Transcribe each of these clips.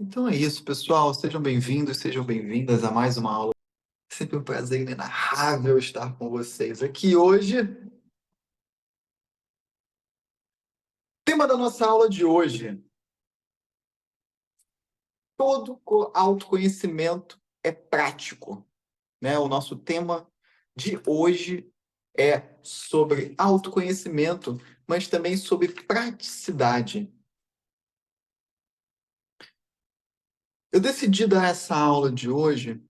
Então é isso, pessoal. Sejam bem-vindos, sejam bem-vindas a mais uma aula. É sempre um prazer inenarrável estar com vocês aqui hoje. O tema da nossa aula de hoje: autoconhecimento é prático, né? O nosso tema de hoje é sobre autoconhecimento, mas também sobre praticidade. Eu decidi dar essa aula de hoje.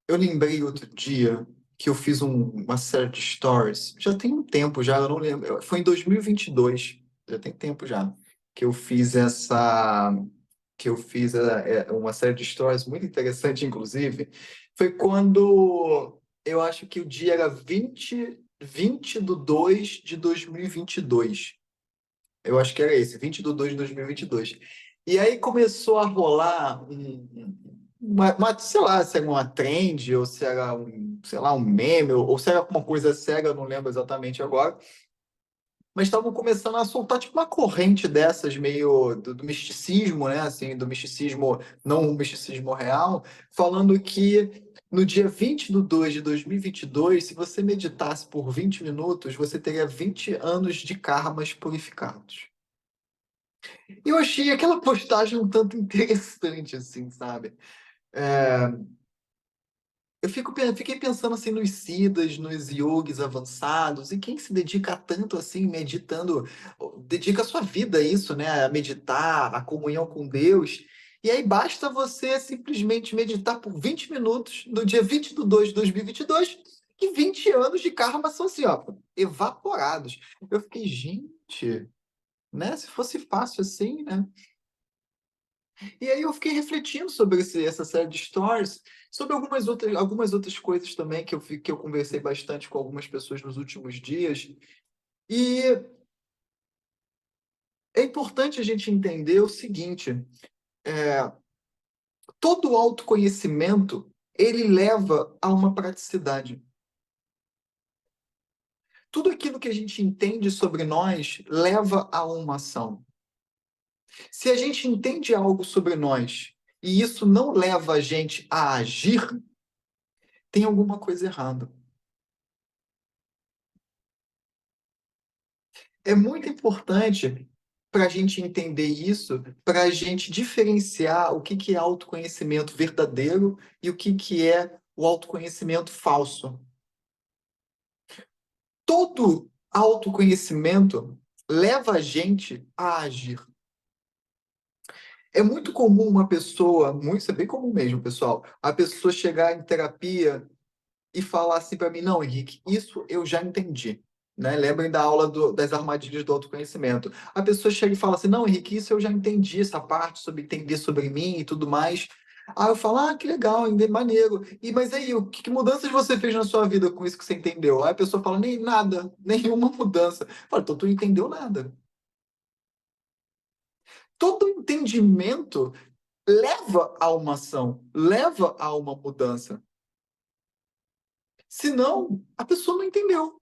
Eu lembrei outro dia que eu fiz uma série de stories. Já tem um tempo já, eu não lembro. Foi em 2022. Já tem tempo já que eu fiz uma série de stories muito interessante, inclusive. Foi quando eu acho que o dia era 20 de 2022. Eu acho que era esse, 20 de 2 de 2022. E aí começou a rolar sei lá, se era uma trend, ou se era sei lá, um meme, ou se era alguma coisa séria, eu não lembro exatamente agora. Mas estavam começando a soltar tipo uma corrente dessas, meio do misticismo, né? Assim, do misticismo, não o misticismo real, falando que no dia 20 de 2 de 2022, se você meditasse por 20 minutos, você teria 20 anos de karmas purificados. Eu achei aquela postagem um tanto interessante, assim, sabe? É, fiquei pensando assim nos siddhas, nos yogis avançados, e quem se dedica tanto assim, meditando, dedica a sua vida a isso, né? A meditar, a comunhão com Deus. E aí basta você simplesmente meditar por 20 minutos no dia 20 de 2 de 2022, que 20 anos de karma são assim, ó, evaporados. Eu fiquei, gente, né? Se fosse fácil assim, né? E aí eu fiquei refletindo sobre essa série de stories, sobre algumas outras coisas também que eu conversei bastante com algumas pessoas nos últimos dias. E é importante a gente entender o seguinte: é, todo autoconhecimento ele leva a uma praticidade. Tudo aquilo que a gente entende sobre nós leva a uma ação. Se a gente entende algo sobre nós e isso não leva a gente a agir, tem alguma coisa errada. É muito importante para a gente entender isso, para a gente diferenciar o que é autoconhecimento verdadeiro e o que é o autoconhecimento falso. Todo autoconhecimento leva a gente a agir. É muito comum uma pessoa, isso é bem comum mesmo, pessoal, a pessoa chegar em terapia e falar assim para mim, não, Henrique, isso eu já entendi. Né? Lembrem da aula das armadilhas do autoconhecimento. A pessoa chega e fala assim, não, Henrique, isso eu já entendi, essa parte sobre entender sobre mim e tudo mais. Aí eu falo, que legal, maneiro. Mas aí, que mudanças você fez na sua vida com isso que você entendeu? Aí a pessoa fala, nem nada, nenhuma mudança. Eu falo, então tu não entendeu nada. Todo entendimento leva a uma ação, leva a uma mudança. Senão, a pessoa não entendeu.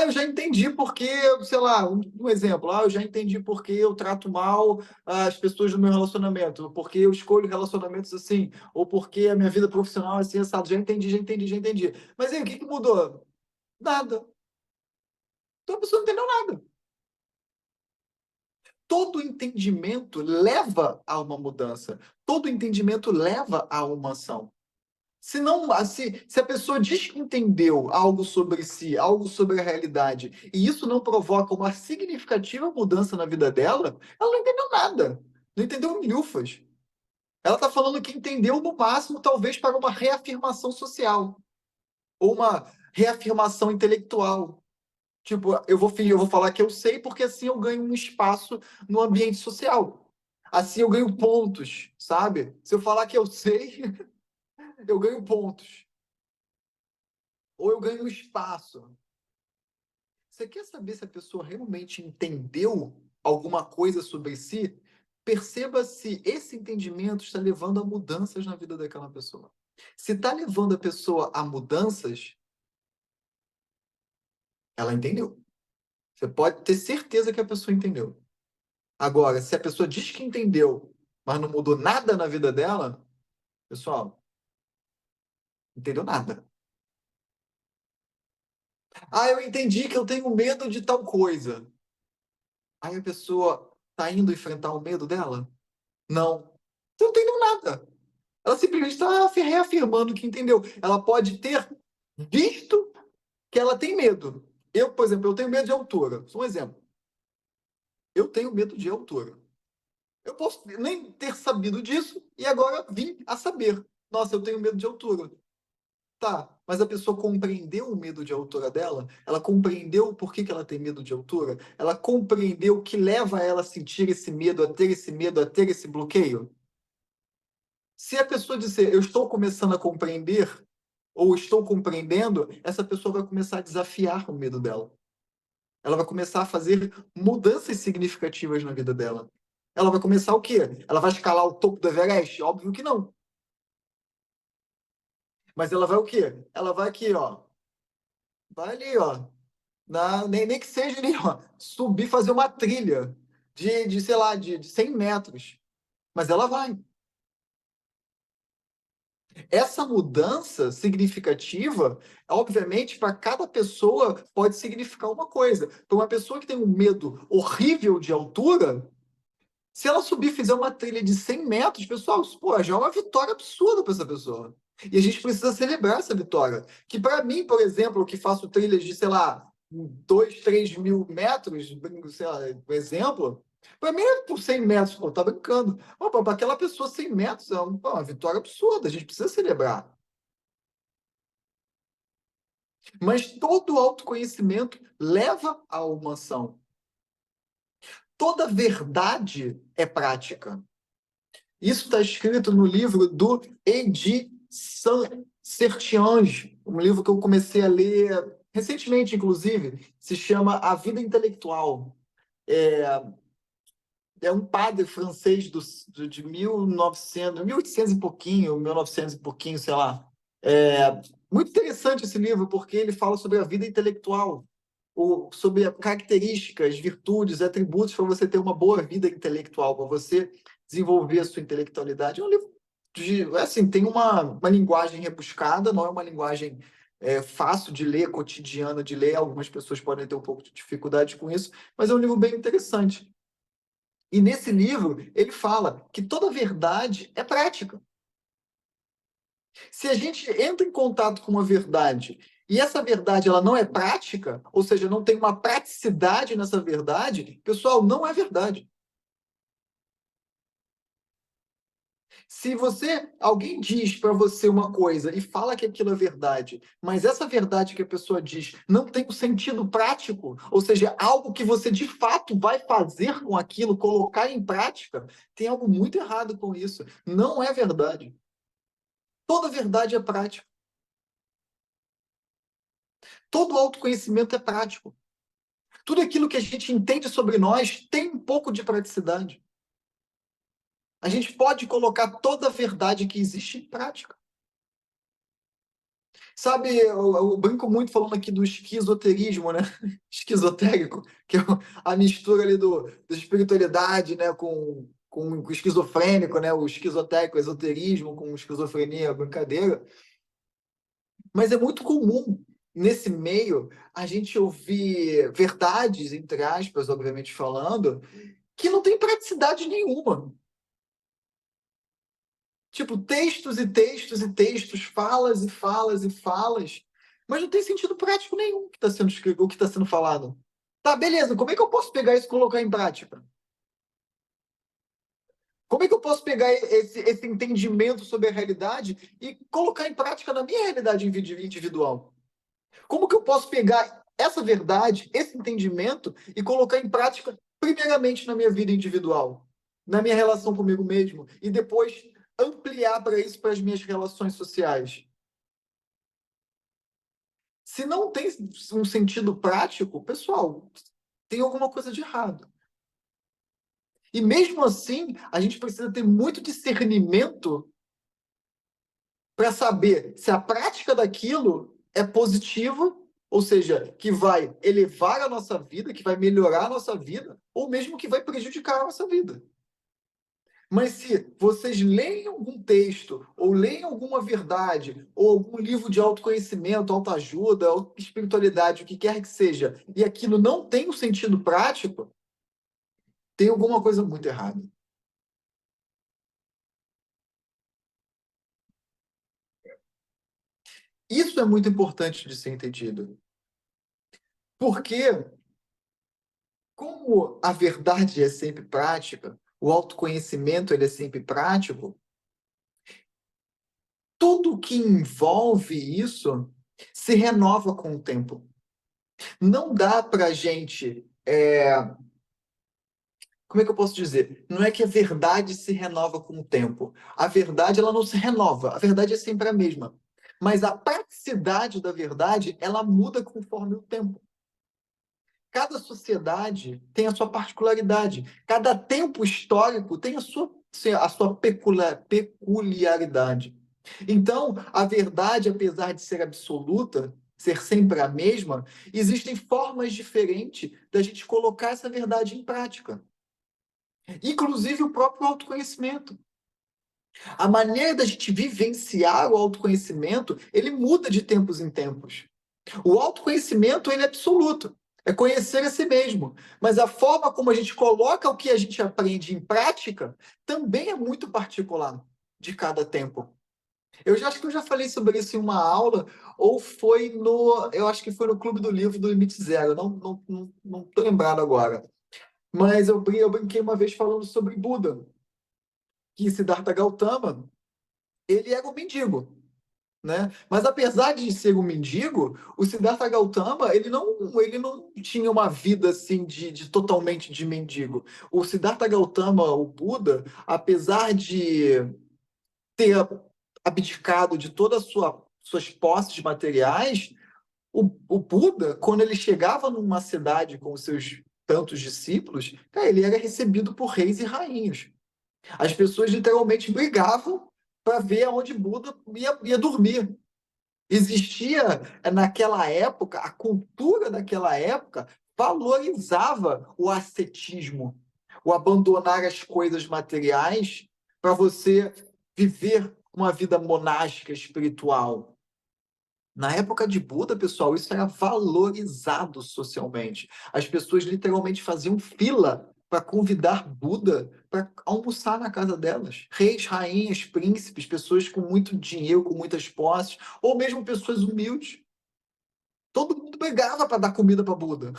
Eu já entendi porque, sei lá, um exemplo. Eu já entendi porque eu trato mal as pessoas do meu relacionamento, porque eu escolho relacionamentos assim, ou porque a minha vida profissional é assim, assado. Já entendi, já entendi, já entendi. Mas aí, o que mudou? Nada. Então a pessoa não entendeu nada. Todo entendimento leva a uma mudança. Todo entendimento leva a uma ação. Se não, se a pessoa diz que entendeu algo sobre si, algo sobre a realidade, e isso não provoca uma significativa mudança na vida dela, ela não entendeu nada. Não entendeu milhufas. Ela está falando que entendeu no máximo, talvez, para uma reafirmação social, ou uma reafirmação intelectual. Tipo, eu vou falar que eu sei, porque assim eu ganho um espaço no ambiente social. Assim eu ganho pontos, sabe? Se eu falar que eu sei, eu ganho pontos. Ou eu ganho espaço. Você quer saber se a pessoa realmente entendeu alguma coisa sobre si? Perceba se esse entendimento está levando a mudanças na vida daquela pessoa. Se está levando a pessoa a mudanças, ela entendeu. Você pode ter certeza que a pessoa entendeu. Agora, se a pessoa diz que entendeu mas não mudou nada na vida dela, pessoal, não entendeu nada. Ah, eu entendi que eu tenho medo de tal coisa. Aí a pessoa tá indo enfrentar o medo dela? Não. Então não entendeu nada. Ela simplesmente está reafirmando que entendeu. Ela pode ter visto que ela tem medo. Eu, por exemplo, eu tenho medo de altura. Só um exemplo. Eu tenho medo de altura. Eu posso nem ter sabido disso e agora vim a saber. Nossa, eu tenho medo de altura. Tá, mas a pessoa compreendeu o medo de altura dela? Ela compreendeu por que ela tem medo de altura? Ela compreendeu o que leva ela a sentir esse medo, a ter esse medo, a ter esse bloqueio? Se a pessoa disser, eu estou começando a compreender, ou estou compreendendo, essa pessoa vai começar a desafiar o medo dela. Ela vai começar a fazer mudanças significativas na vida dela. Ela vai começar o quê? Ela vai escalar o topo do Everest? Óbvio que não. Mas ela vai o quê? Ela vai aqui, ó. Vai ali, ó. Nem que seja ali, ó, subir, fazer uma trilha sei lá, de 100 metros. Mas ela vai. Essa mudança significativa, obviamente, para cada pessoa pode significar uma coisa. Para uma pessoa que tem um medo horrível de altura, se ela subir e fizer uma trilha de 100 metros, pessoal, isso, pô, já é uma vitória absurda para essa pessoa. E a gente precisa celebrar essa vitória. Que para mim, por exemplo, que faço trilhas de, sei lá, 2, 3 mil metros, sei lá, por exemplo, para mim é por 100 metros, pô, tá brincando. Para aquela pessoa, 100 metros é uma vitória absurda, a gente precisa celebrar. Mas todo autoconhecimento leva a uma ação. Toda verdade é prática. Isso está escrito no livro do Edi Sertiange, um livro que eu comecei a ler recentemente, inclusive, se chama A Vida Intelectual. É, é um padre francês de 1900, 1800 e pouquinho, 1900 e pouquinho, sei lá. Muito interessante esse livro, porque ele fala sobre a vida intelectual, sobre características, virtudes, atributos para você ter uma boa vida intelectual, para você desenvolver a sua intelectualidade. É um livro assim, tem uma linguagem rebuscada, não é uma linguagem fácil de ler, cotidiana de ler. Algumas pessoas podem ter um pouco de dificuldade com isso, mas é um livro bem interessante. E nesse livro, ele fala que toda verdade é prática. Se a gente entra em contato com uma verdade e essa verdade ela não é prática, ou seja, não tem uma praticidade nessa verdade, pessoal, não é verdade. Se alguém diz para você uma coisa e fala que aquilo é verdade, mas essa verdade que a pessoa diz não tem um sentido prático, ou seja, algo que você de fato vai fazer com aquilo, colocar em prática, tem algo muito errado com isso. Não é verdade. Toda verdade é prática. Todo autoconhecimento é prático. Tudo aquilo que a gente entende sobre nós tem um pouco de praticidade. A gente pode colocar toda a verdade que existe em prática. Sabe, eu brinco muito falando aqui do esquizoterismo, né? Esquizotérico, que é a mistura ali da espiritualidade, né, com o esquizofrênico, né? O esquizotérico, o esoterismo com esquizofrenia, brincadeira. Mas é muito comum nesse meio a gente ouvir verdades, entre aspas, obviamente falando, que não tem praticidade nenhuma. Tipo, textos e textos e textos, falas e falas e falas, mas não tem sentido prático nenhum que está sendo escrito, o que está sendo falado. Tá, beleza, como é que eu posso pegar isso e colocar em prática? Como é que eu posso pegar esse entendimento sobre a realidade e colocar em prática na minha realidade individual? Como que eu posso pegar essa verdade, esse entendimento e colocar em prática, primeiramente na minha vida individual, na minha relação comigo mesmo, e depois ampliar para isso para as minhas relações sociais? Se não tem um sentido prático, pessoal, tem alguma coisa de errado. E mesmo assim, a gente precisa ter muito discernimento para saber se a prática daquilo é positiva, ou seja, que vai elevar a nossa vida, que vai melhorar a nossa vida, ou mesmo que vai prejudicar a nossa vida. Mas se vocês leem algum texto, ou leem alguma verdade, ou algum livro de autoconhecimento, autoajuda, espiritualidade, o que quer que seja, e aquilo não tem um sentido prático, tem alguma coisa muito errada. Isso é muito importante de ser entendido. Porque, como a verdade é sempre prática, o autoconhecimento ele é sempre prático, tudo que envolve isso se renova com o tempo. Não dá para gente. Como é que eu posso dizer? Não é que a verdade se renova com o tempo. A verdade ela não se renova. A verdade é sempre a mesma. Mas a praticidade da verdade ela muda conforme o tempo. Cada sociedade tem a sua particularidade. Cada tempo histórico tem a sua peculiaridade. Então, a verdade, apesar de ser absoluta, ser sempre a mesma, existem formas diferentes da gente colocar essa verdade em prática. Inclusive o próprio autoconhecimento. A maneira da gente vivenciar o autoconhecimento, ele muda de tempos em tempos. O autoconhecimento, ele é absoluto. É conhecer a si mesmo. Mas a forma como a gente coloca o que a gente aprende em prática também é muito particular de cada tempo. Eu já acho que eu já falei sobre isso em uma aula, ou foi no. Eu acho que foi no Clube do Livro do Limite Zero. Não tô lembrado agora. Mas eu brinquei uma vez falando sobre Buda, que Siddhartha Gautama, ele era um mendigo. Né? Mas apesar de ser um mendigo, o Siddhartha Gautama ele não tinha uma vida assim de totalmente de mendigo. O Siddhartha Gautama, o Buda, apesar de ter abdicado de todas as suas posses materiais, o Buda, quando ele chegava numa cidade com os seus tantos discípulos, cara, ele era recebido por reis e rainhas. As pessoas literalmente brigavam para ver aonde Buda ia dormir. Existia naquela época, a cultura daquela época valorizava o ascetismo, o abandonar as coisas materiais para você viver uma vida monástica espiritual. Na época de Buda, pessoal, isso era valorizado socialmente. As pessoas literalmente faziam fila para convidar Buda para almoçar na casa delas. Reis, rainhas, príncipes, pessoas com muito dinheiro, com muitas posses, ou mesmo pessoas humildes. Todo mundo brigava para dar comida para Buda.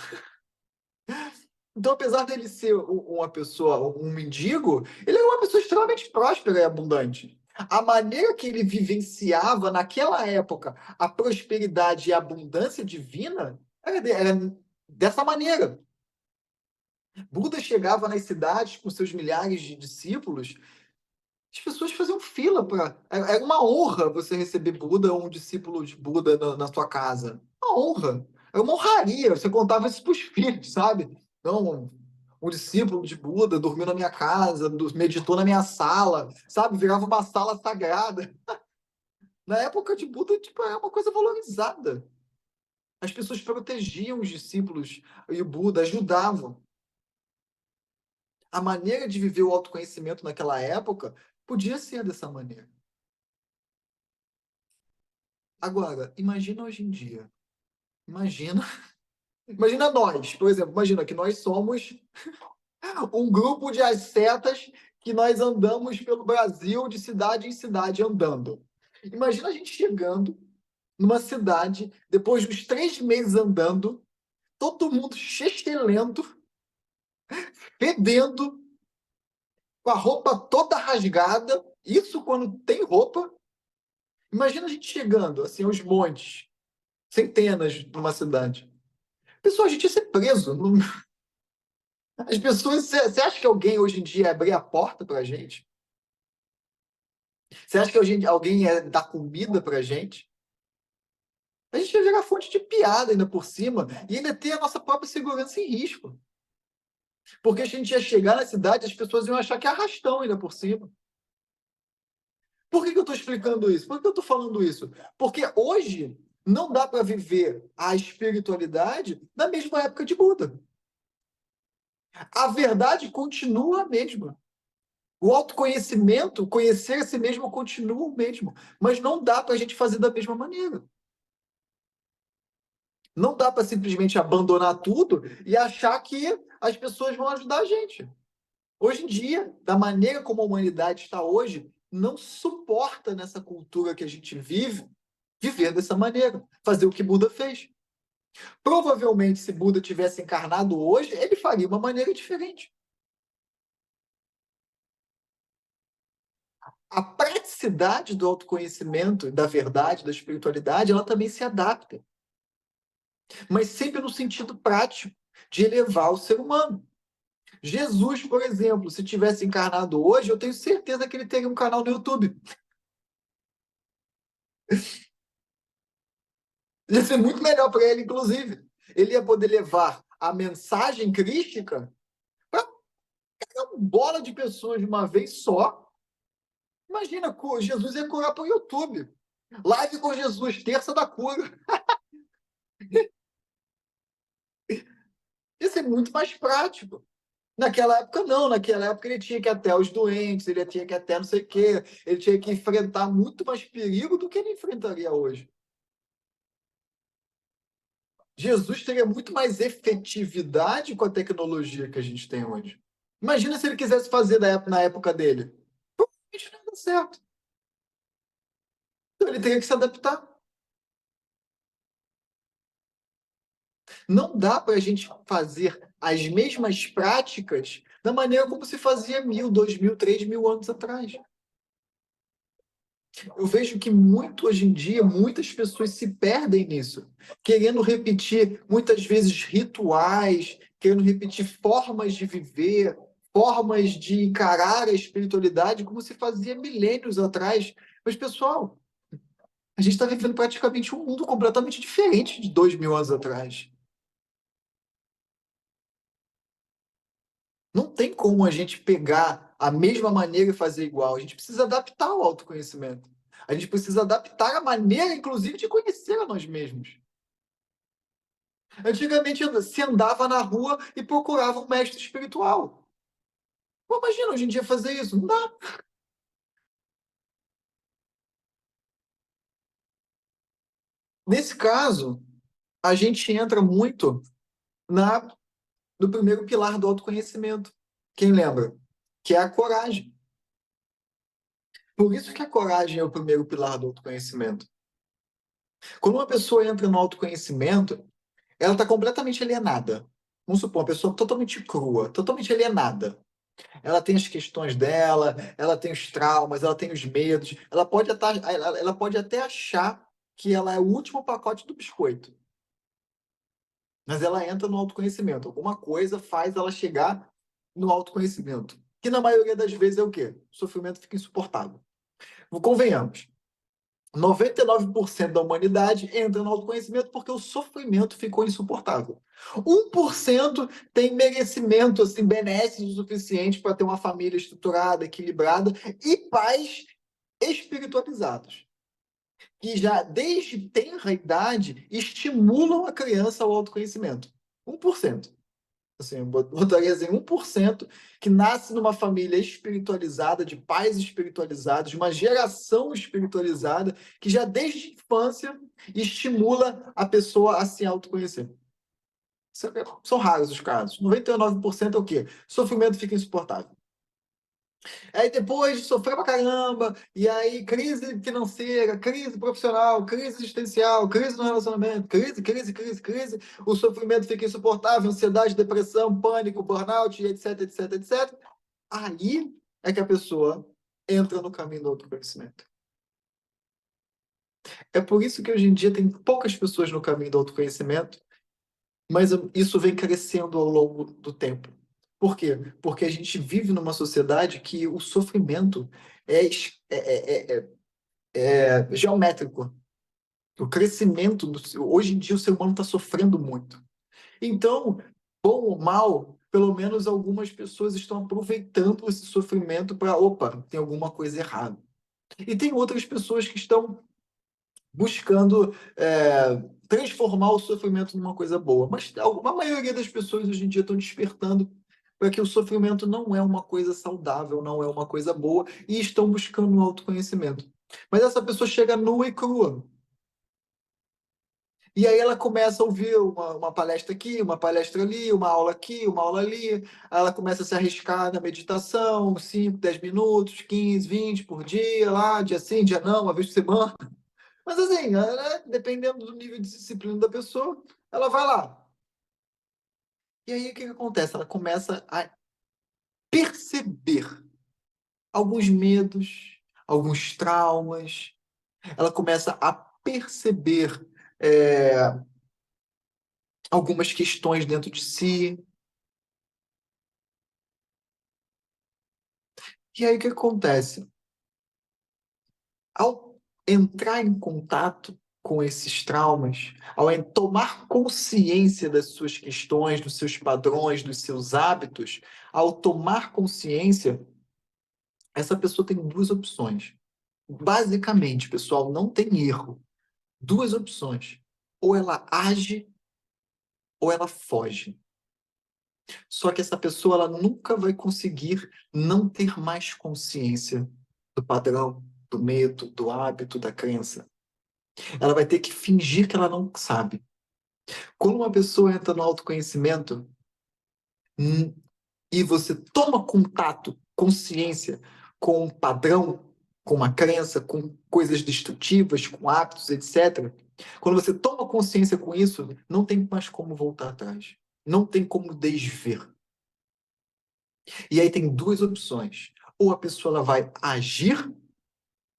Então, apesar dele ser uma pessoa, um mendigo, ele era uma pessoa extremamente próspera e abundante. A maneira que ele vivenciava naquela época a prosperidade e a abundância divina era dessa maneira. Buda chegava nas cidades com seus milhares de discípulos, as pessoas faziam fila para. Era uma honra você receber Buda ou um discípulo de Buda na sua casa. Uma honra. Era uma honraria. Você contava isso para os filhos, sabe? Não, um discípulo de Buda dormiu na minha casa, meditou na minha sala, sabe? Virava uma sala sagrada. Na época de Buda, tipo, era uma coisa valorizada. As pessoas protegiam os discípulos e o Buda, ajudavam. A maneira de viver o autoconhecimento naquela época podia ser dessa maneira. Agora, imagina hoje em dia. Imagina, imagina nós, por exemplo, imagina que nós somos um grupo de ascetas que nós andamos pelo Brasil de cidade em cidade andando. Imagina a gente chegando numa cidade, depois de uns 3 meses andando, todo mundo chechelento, fedendo, com a roupa toda rasgada, isso quando tem roupa. Imagina a gente chegando, assim, aos montes, centenas numa cidade. Pessoal, a gente ia ser preso. As pessoas, você acha que alguém hoje em dia ia abrir a porta pra gente? Você acha que hoje alguém ia dar comida pra gente? A gente ia virar fonte de piada ainda por cima e ainda ter a nossa própria segurança em risco. Porque a gente ia chegar na cidade e as pessoas iam achar que é arrastão ainda por cima. Por que eu estou explicando isso? Por que eu estou falando isso? Porque hoje não dá para viver a espiritualidade na mesma época de Buda. A verdade continua a mesma. O autoconhecimento, conhecer a si mesmo continua o mesmo, mas não dá para a gente fazer da mesma maneira. Não dá para simplesmente abandonar tudo e achar que as pessoas vão ajudar a gente. Hoje em dia, da maneira como a humanidade está hoje, não suporta nessa cultura que a gente vive, viver dessa maneira, fazer o que Buda fez. Provavelmente, se Buda tivesse encarnado hoje, ele faria uma maneira diferente. A praticidade do autoconhecimento, da verdade, da espiritualidade, ela também se adapta, mas sempre no sentido prático de elevar o ser humano. Jesus, por exemplo, se tivesse encarnado hoje, eu tenho certeza que ele teria um canal no YouTube. Ia ser muito melhor para ele, inclusive. Ele ia poder levar a mensagem crística para uma bola de pessoas de uma vez só. Imagina, Jesus ia curar para o YouTube. Live com Jesus, terça da cura. Ia ser muito mais prático. Naquela época, não. Naquela época, ele tinha que ir até os doentes, ele tinha que ir até não sei o quê. Ele tinha que enfrentar muito mais perigo do que ele enfrentaria hoje. Jesus teria muito mais efetividade com a tecnologia que a gente tem hoje. Imagina se ele quisesse fazer na época dele. Provavelmente não ia dar certo. Então ele teria que se adaptar. Não dá para a gente fazer as mesmas práticas da maneira como se fazia 1.000, 2.000, 3.000 anos atrás. Eu vejo que muito hoje em dia, muitas pessoas se perdem nisso, querendo repetir muitas vezes rituais, querendo repetir formas de viver, formas de encarar a espiritualidade como se fazia milênios atrás. Mas, pessoal, a gente está vivendo praticamente um mundo completamente diferente de 2.000 anos atrás. Não tem como a gente pegar a mesma maneira e fazer igual. A gente precisa adaptar o autoconhecimento. A gente precisa adaptar a maneira, inclusive, de conhecer a nós mesmos. Antigamente se andava na rua e procurava um mestre espiritual. Pô, imagina hoje em dia fazer isso. Não dá. Nesse caso, a gente entra muito na no primeiro pilar do autoconhecimento. Quem lembra? Que é a coragem. Por isso que a coragem é o primeiro pilar do autoconhecimento. Quando uma pessoa entra no autoconhecimento, ela está completamente alienada. Vamos supor, uma pessoa totalmente crua, totalmente alienada. Ela tem as questões dela, ela tem os traumas, ela tem os medos. Ela pode até achar que ela é o último pacote do biscoito, mas ela entra no autoconhecimento. Alguma coisa faz ela chegar no autoconhecimento. Que na maioria das vezes é o quê? O sofrimento fica insuportável. Convenhamos. 99% da humanidade entra no autoconhecimento porque o sofrimento ficou insuportável. 1% tem merecimento, assim, benesses o suficiente para ter uma família estruturada, equilibrada e pais espiritualizados, que já desde tenra idade estimulam a criança ao autoconhecimento. 1%. Assim, eu botaria assim, 1% que nasce numa família espiritualizada, de pais espiritualizados, de uma geração espiritualizada, que já desde a infância estimula a pessoa a se autoconhecer. São raros os casos. 99% é o quê? Sofrimento fica insuportável. Aí depois de sofrer pra caramba, e aí crise financeira, crise profissional, crise existencial, crise no relacionamento, crise, o sofrimento fica insuportável, ansiedade, depressão, pânico, burnout, etc, etc, etc. Aí é que a pessoa entra no caminho do autoconhecimento. É por isso que hoje em dia tem poucas pessoas no caminho do autoconhecimento, mas isso vem crescendo ao longo do tempo. Por quê? Porque a gente vive numa sociedade que o sofrimento é, geométrico. O crescimento, hoje em dia, o ser humano está sofrendo muito. Então, bom ou mal, pelo menos algumas pessoas estão aproveitando esse sofrimento para, opa, tem alguma coisa errada. E tem outras pessoas que estão buscando transformar o sofrimento numa coisa boa. Mas a maioria das pessoas hoje em dia estão despertando para que o sofrimento não é uma coisa saudável, não é uma coisa boa, e estão buscando o autoconhecimento. Mas essa pessoa chega nua e crua. E aí ela começa a ouvir uma palestra aqui, uma palestra ali, uma aula aqui, uma aula ali. Aí ela começa a se arriscar na meditação, 5, 10 minutos, 15, 20 por dia, lá, dia sim, dia não, uma vez por semana. Mas assim, né, dependendo do nível de disciplina da pessoa, ela vai lá. E aí o que, que acontece? Ela começa a perceber alguns medos, alguns traumas. Ela começa a perceber algumas questões dentro de si. E aí o que acontece? Ao entrar em contato com esses traumas, ao tomar consciência das suas questões, dos seus padrões, dos seus hábitos, ao tomar consciência, essa pessoa tem duas opções. Basicamente, pessoal, não tem erro. Duas opções. Ou ela age ou ela foge. Só que essa pessoa ela nunca vai conseguir não ter mais consciência do padrão, do medo, do hábito, da crença. Ela vai ter que fingir que ela não sabe. Quando uma pessoa entra no autoconhecimento hum, e você toma contato, consciência com um padrão, com uma crença, com coisas destrutivas, com hábitos, etc. Quando você toma consciência com isso, não tem mais como voltar atrás. Não tem como desver. E aí tem duas opções. Ou a pessoa ela vai agir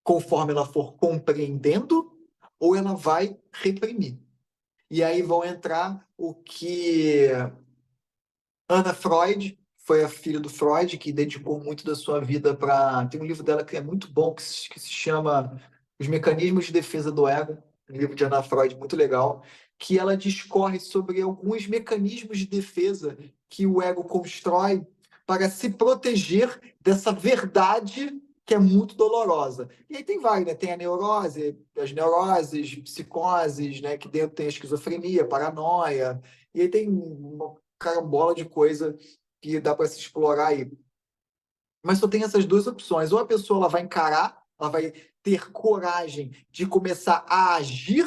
conforme ela for compreendendo, ou ela vai reprimir. E aí vão entrar o que Ana Freud, foi a filha do Freud, que dedicou muito da sua vida para. Tem um livro dela que é muito bom, que se chama Os Mecanismos de Defesa do Ego, um livro de Ana Freud muito legal, que ela discorre sobre alguns mecanismos de defesa que o ego constrói para se proteger dessa verdade que é muito dolorosa. E aí tem vários, né? Tem a neurose, as neuroses, psicoses, né? Que dentro tem a esquizofrenia, paranoia, e aí tem uma carambola de coisa que dá para se explorar aí. Mas só tem essas duas opções. Ou a pessoa ela vai encarar, ela vai ter coragem de começar a agir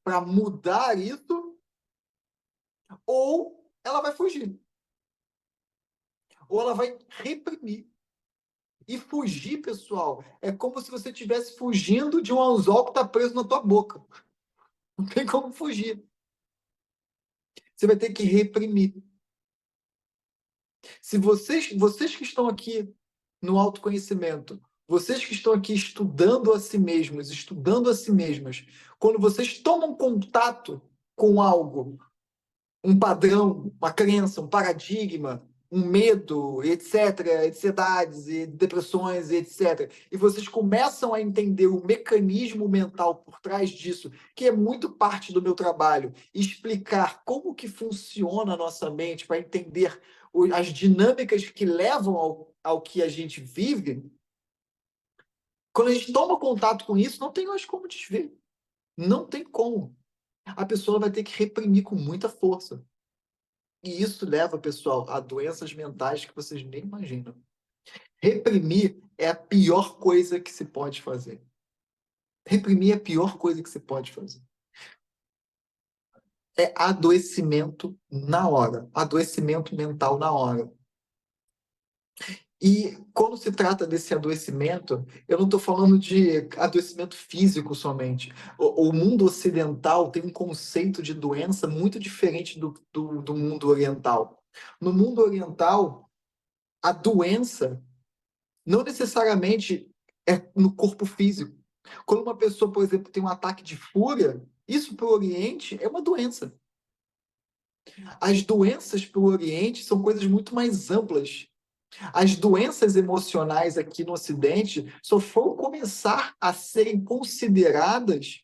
para mudar isso, ou ela vai fugir. Ou ela vai reprimir. E fugir, pessoal, é como se você estivesse fugindo de um anzol que está preso na tua boca. Não tem como fugir. Você vai ter que reprimir. Se vocês que estão aqui no autoconhecimento, vocês que estão aqui estudando a si mesmos, estudando a si mesmas, quando vocês tomam contato com algo, um padrão, uma crença, um paradigma, um medo, etc., ansiedades e depressões, etc., e vocês começam a entender o mecanismo mental por trás disso, que é muito parte do meu trabalho, explicar como que funciona a nossa mente para entender as dinâmicas que levam ao que a gente vive, quando a gente toma contato com isso, não tem mais como desver. Não tem como. A pessoa vai ter que reprimir com muita força. E isso leva, pessoal, a doenças mentais que vocês nem imaginam. Reprimir é a pior coisa que se pode fazer. Reprimir é a pior coisa que se pode fazer. É adoecimento na hora. Adoecimento mental na hora. E quando se trata desse adoecimento, eu não estou falando de adoecimento físico somente. O mundo ocidental tem um conceito de doença muito diferente do mundo oriental. No mundo oriental, a doença não necessariamente é no corpo físico. Quando uma pessoa, por exemplo, tem um ataque de fúria, isso para o Oriente é uma doença. As doenças para o Oriente são coisas muito mais amplas. As doenças emocionais aqui no Ocidente só foram começar a serem consideradas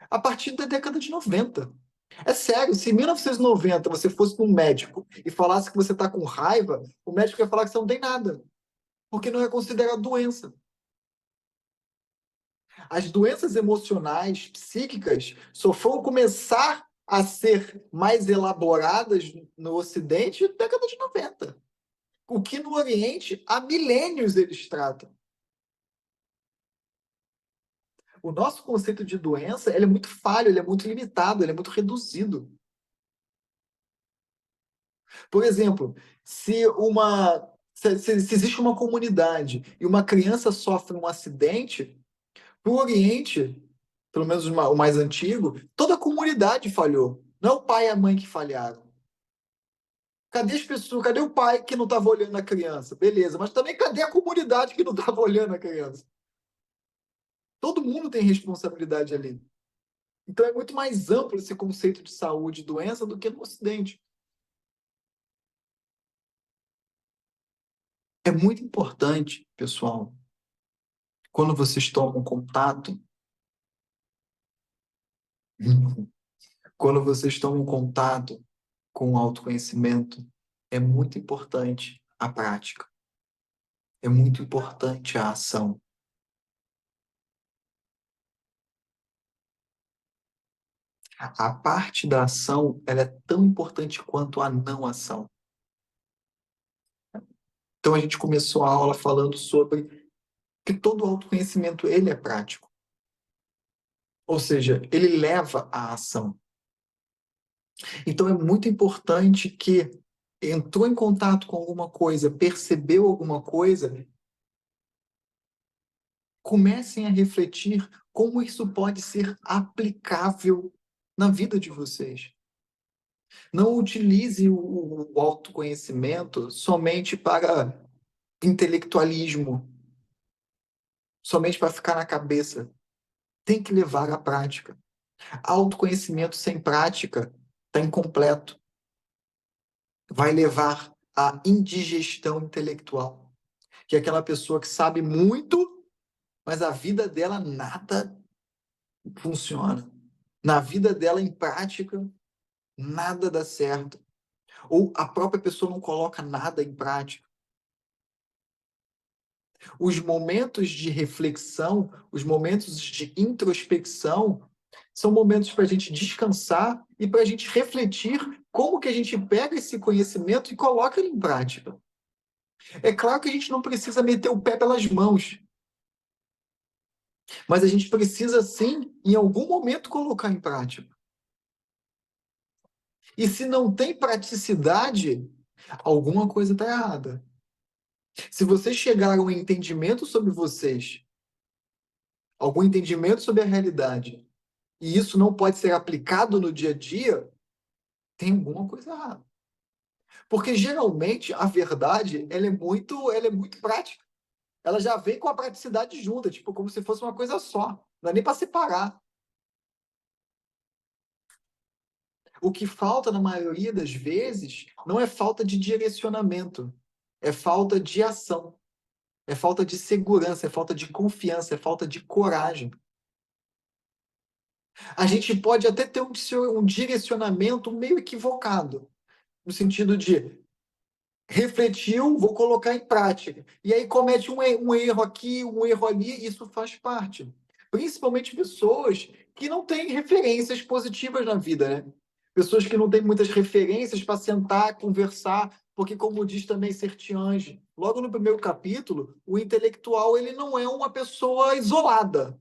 a partir da década de 90. É sério, se em 1990 você fosse um médico e falasse que você está com raiva, o médico ia falar que você não tem nada, porque não é considerado doença. As doenças emocionais, psíquicas, só foram começar a ser mais elaboradas no Ocidente na década de 90. O que no Oriente, há milênios eles tratam. O nosso conceito de doença, ele é muito falho, ele é muito limitado, ele é muito reduzido. Por exemplo, se existe uma comunidade e uma criança sofre um acidente, no Oriente, pelo menos o mais antigo, toda a comunidade falhou. Não é o pai e a mãe que falharam. Cadê as pessoas? Cadê o pai que não estava olhando a criança? Beleza, mas também cadê a comunidade que não estava olhando a criança? Todo mundo tem responsabilidade ali. Então é muito mais amplo esse conceito de saúde e doença do que no Ocidente. É muito importante, pessoal, quando vocês tomam contato, quando vocês tomam contato com o autoconhecimento, é muito importante a prática, é muito importante a ação. A parte da ação, ela é tão importante quanto a não ação. Então a gente começou a aula falando sobre que todo autoconhecimento ele é prático, ou seja, ele leva à ação. Então é muito importante que entrou em contato com alguma coisa, percebeu alguma coisa, comecem a refletir como isso pode ser aplicável na vida de vocês. Não utilize o autoconhecimento somente para intelectualismo, somente para ficar na cabeça. Tem que levar à prática. Autoconhecimento sem prática está incompleto. Vai levar à indigestão intelectual, que é aquela pessoa que sabe muito, mas a vida dela nada funciona. Na vida dela, em prática, nada dá certo. Ou a própria pessoa não coloca nada em prática. Os momentos de reflexão, os momentos de introspecção, são momentos para a gente descansar e para a gente refletir como que a gente pega esse conhecimento e coloca ele em prática. É claro que a gente não precisa meter o pé pelas mãos, mas a gente precisa sim, em algum momento, colocar em prática. E se não tem praticidade, alguma coisa está errada. Se vocês chegaram a um entendimento sobre vocês, algum entendimento sobre a realidade, e isso não pode ser aplicado no dia a dia, tem alguma coisa errada. Porque geralmente a verdade, ela é muito prática. Ela já vem com a praticidade junta, tipo como se fosse uma coisa só. Não é nem para separar. O que falta na maioria das vezes não é falta de direcionamento, é falta de ação, é falta de segurança, é falta de confiança, é falta de coragem. A gente pode até ter um direcionamento meio equivocado, no sentido de refletiu, vou colocar em prática. E aí comete um erro aqui, um erro ali, isso faz parte. Principalmente pessoas que não têm referências positivas na vida, né? Pessoas que não têm muitas referências para sentar, conversar, porque como diz também Sertiange, logo no primeiro capítulo, o intelectual ele não é uma pessoa isolada.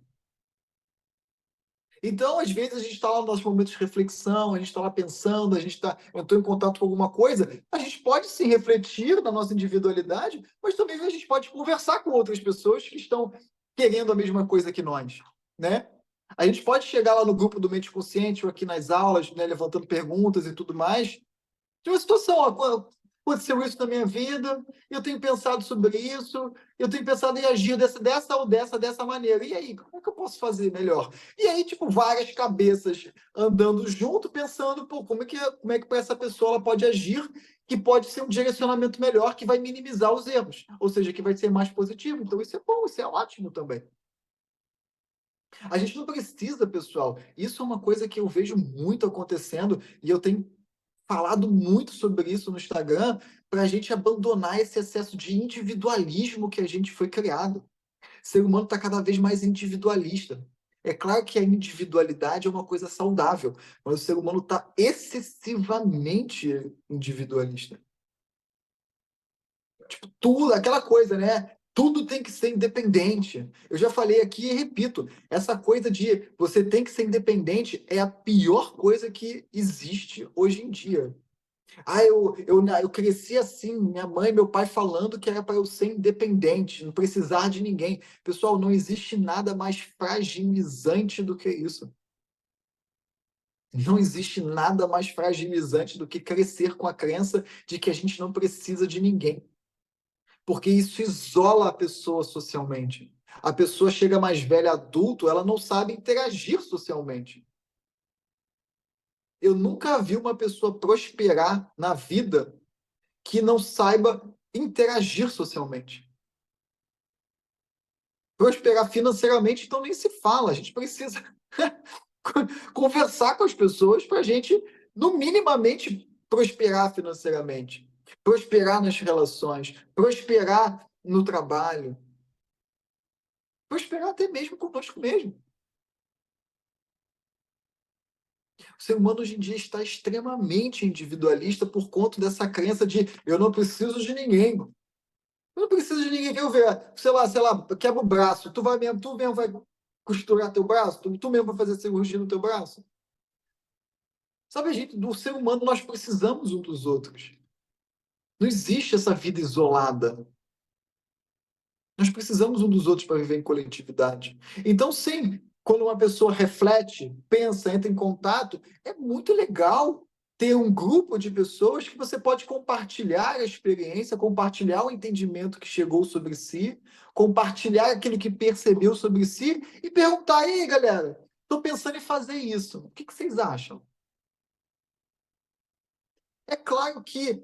Então, às vezes, a gente está lá nos nossos momentos de reflexão, a gente está lá pensando, entrou em contato com alguma coisa, a gente pode sim refletir na nossa individualidade, mas também a gente pode conversar com outras pessoas que estão querendo a mesma coisa que nós, né? A gente pode chegar lá no grupo do Mente Consciente ou aqui nas aulas, né, levantando perguntas e tudo mais, de uma situação, ó, aconteceu isso na minha vida, eu tenho pensado sobre isso, eu tenho pensado em agir dessa maneira. E aí, como é que eu posso fazer melhor? E aí, tipo, várias cabeças andando junto, pensando, pô, como é que para essa pessoa ela pode agir, que pode ser um direcionamento melhor, que vai minimizar os erros, ou seja, que vai ser mais positivo. Então, isso é bom, isso é ótimo também. A gente não precisa, pessoal. Isso é uma coisa que eu vejo muito acontecendo e eu tenho falado muito sobre isso no Instagram para a gente abandonar esse excesso de individualismo que a gente foi criado. O ser humano está cada vez mais individualista. É claro que a individualidade é uma coisa saudável, mas o ser humano está excessivamente individualista. Tipo, tudo, aquela coisa, né? Tudo tem que ser independente. Eu já falei aqui e repito, essa coisa de você tem que ser independente é a pior coisa que existe hoje em dia. Ah, eu cresci assim, minha mãe e meu pai falando que era para eu ser independente, não precisar de ninguém. Pessoal, não existe nada mais fragilizante do que isso. Não existe nada mais fragilizante do que crescer com a crença de que a gente não precisa de ninguém. Porque isso isola a pessoa socialmente. A pessoa chega mais velha, adulto, ela não sabe interagir socialmente. Eu nunca vi uma pessoa prosperar na vida que não saiba interagir socialmente. Prosperar financeiramente, então nem se fala. A gente precisa conversar com as pessoas para a gente, no minimamente, prosperar financeiramente, prosperar nas relações, prosperar no trabalho, prosperar até mesmo conosco mesmo. O ser humano hoje em dia está extremamente individualista por conta dessa crença de eu não preciso de ninguém. Eu não preciso de ninguém que eu ver, sei lá, quebra o braço. Tu mesmo vai costurar teu braço? Tu mesmo vai fazer cirurgia no teu braço? Sabe, a gente, do ser humano, nós precisamos um dos outros. Não existe essa vida isolada. Nós precisamos um dos outros para viver em coletividade. Então, sim, quando uma pessoa reflete, pensa, entra em contato, é muito legal ter um grupo de pessoas que você pode compartilhar a experiência, compartilhar o entendimento que chegou sobre si, compartilhar aquilo que percebeu sobre si e perguntar: aí, galera, estou pensando em fazer isso. O que vocês acham? É claro que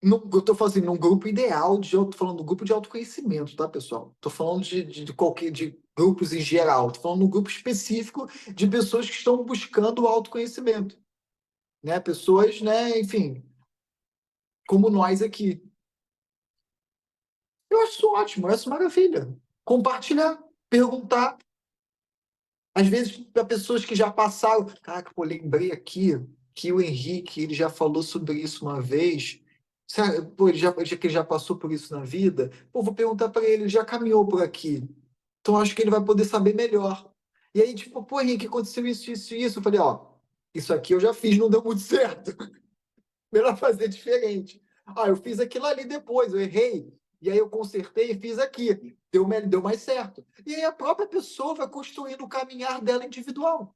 eu tô falando assim, num grupo ideal tô falando do grupo de autoconhecimento, tá, pessoal? Tô falando de qualquer de grupos em geral, tô falando de um grupo específico de pessoas que estão buscando o autoconhecimento, né? Pessoas, né, enfim, como nós aqui. Eu acho isso ótimo, eu acho isso maravilha. Compartilhar, perguntar, às vezes para pessoas que já passaram, caraca, pô, lembrei aqui que o Henrique, ele já falou sobre isso uma vez. Pô, que ele já passou por isso na vida, pô, vou perguntar para ele, ele já caminhou por aqui. Então acho que ele vai poder saber melhor. E aí, tipo, pô, Henrique, aconteceu isso, isso e isso. Eu falei, ó, isso aqui eu já fiz, não deu muito certo. Melhor fazer diferente. Ah, eu fiz aquilo ali depois, eu errei. E aí eu consertei e fiz aqui. Deu mais certo. E aí a própria pessoa vai construindo o caminhar dela individual.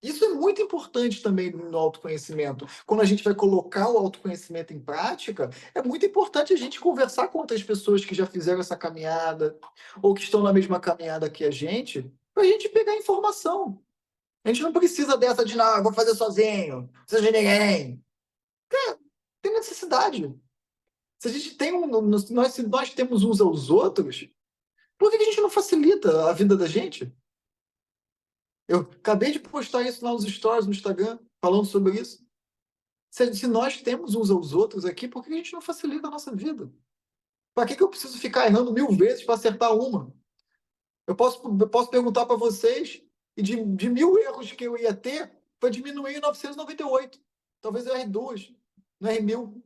Isso é muito importante também no autoconhecimento. Quando a gente vai colocar o autoconhecimento em prática, é muito importante a gente conversar com outras pessoas que já fizeram essa caminhada, ou que estão na mesma caminhada que a gente, para a gente pegar informação. A gente não precisa dessa de, não, eu vou fazer sozinho, não precisa de ninguém. Tem necessidade. Se a gente tem se nós temos uns aos outros, por que a gente não facilita a vida da gente? Eu acabei de postar isso lá nos stories no Instagram, falando sobre isso. Se nós temos uns aos outros aqui, por que a gente não facilita a nossa vida? Para que eu preciso ficar errando 1000 vezes para acertar uma? Eu posso perguntar para vocês, e de 1000 erros que eu ia ter, foi diminuir em 998. Talvez eu erre duas, não erre 1000.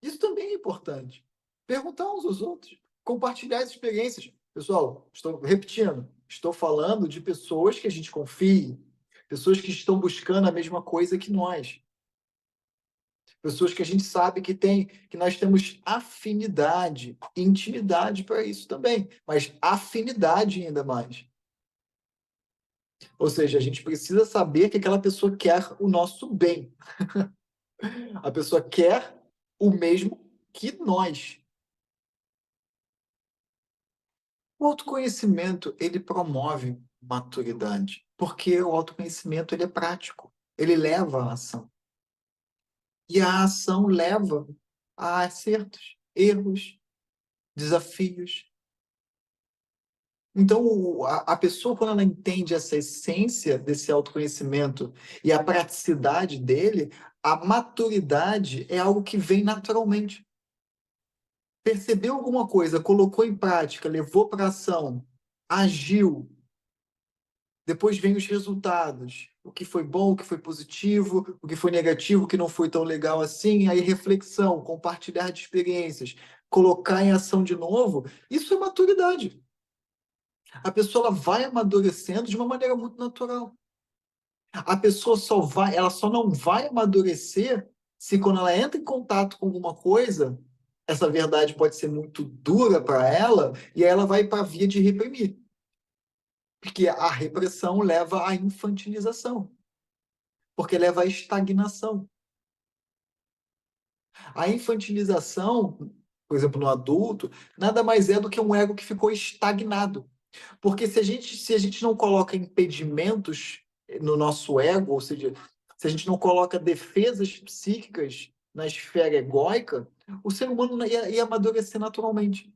Isso também é importante. Perguntar uns aos outros, compartilhar as experiências. Pessoal, estou repetindo, estou falando de pessoas que a gente confie, pessoas que estão buscando a mesma coisa que nós, pessoas que a gente sabe que nós temos afinidade, intimidade para isso também, mas afinidade ainda mais. Ou seja, a gente precisa saber que aquela pessoa quer o nosso bem. A pessoa quer o mesmo que nós. O autoconhecimento, ele promove maturidade, porque o autoconhecimento ele é prático, ele leva à ação. E a ação leva a acertos, erros, desafios. Então, a pessoa, quando ela entende essa essência desse autoconhecimento e a praticidade dele, a maturidade é algo que vem naturalmente. Percebeu alguma coisa, colocou em prática, levou para ação, agiu, depois vem os resultados. o que foi bom, o que foi positivo, o que foi negativo, o que não foi tão legal assim, aí reflexão, compartilhar de experiências, colocar em ação de novo, isso é maturidade. A pessoa ela vai amadurecendo de uma maneira muito natural. A pessoa ela só não vai amadurecer se quando ela entra em contato com alguma coisa, essa verdade pode ser muito dura para ela e aí ela vai para a via de reprimir, porque a repressão leva à infantilização, porque leva à estagnação. A infantilização, por exemplo, no adulto, nada mais é do que um ego que ficou estagnado. Porque se a gente não coloca impedimentos no nosso ego, ou seja, se a gente não coloca defesas psíquicas na esfera egóica, o ser humano ia amadurecer naturalmente.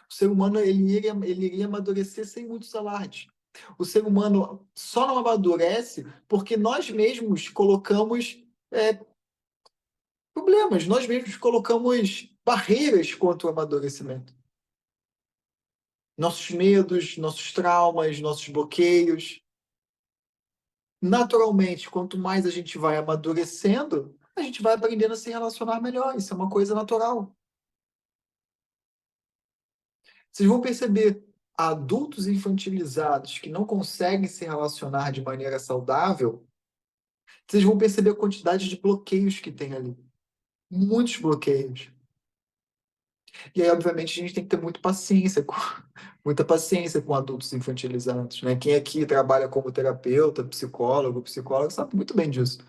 O ser humano ele iria amadurecer sem muitos alardes. O ser humano só não amadurece porque nós mesmos colocamos problemas, nós mesmos colocamos barreiras contra o amadurecimento. Nossos medos, nossos traumas, nossos bloqueios. Naturalmente, quanto mais a gente vai amadurecendo, a gente vai aprendendo a se relacionar melhor. Isso é uma coisa natural. Vocês vão perceber adultos infantilizados que não conseguem se relacionar de maneira saudável, vocês vão perceber a quantidade de bloqueios que tem ali. Muitos bloqueios. E aí, obviamente, a gente tem que ter muita paciência com adultos infantilizados, né? Quem aqui trabalha como terapeuta, psicólogo, sabe muito bem disso.